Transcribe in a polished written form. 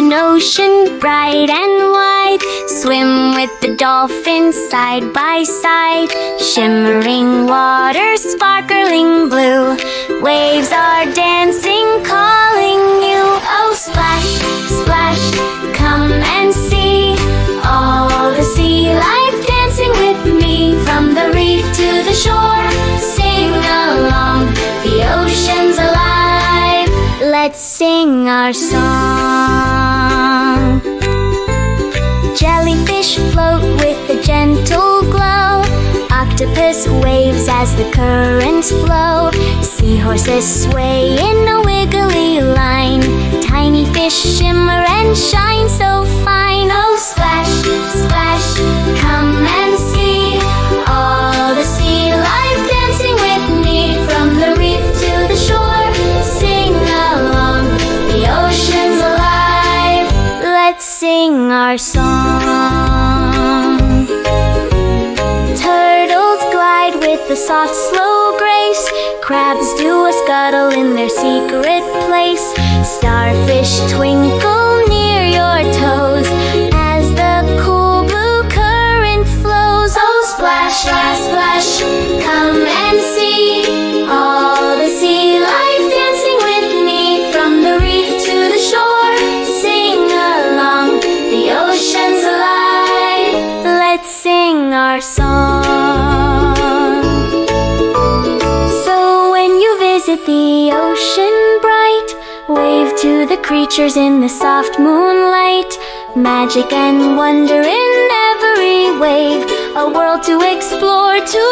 an ocean bright and wide. Swim with the dolphins side by side. Shimmering water, sparkling blue. Waves are dancing, calling you. Oh, splash, splash, come and see all the sea life dancing with me. From the reef to the shore, sing along, the ocean's alive. Let's sing our song. Jellyfish float with a gentle glow. Octopus waves as the currents flow. Seahorses sway in a wiggly line. Tiny fish shimmer and shine so fine. Oh, splash, splash, come and see all the sea life dancing with me. From the reef to the shore, sing along, the ocean's alive. Let's sing our song. Turtles glide with a soft, slow grace. Crabs do a scuttle in their secret place. Starfish twinkle near your toes as the cool blue current flows. Oh, splash, splash, splash, come and see all the sea life dancing with me. From the reef to the shore, sing along, the ocean's alive. Let's sing our song. So when you visit the ocean bright, wave to the creatures in the soft moonlight. Magic and wonder in every wave, a world to explore, to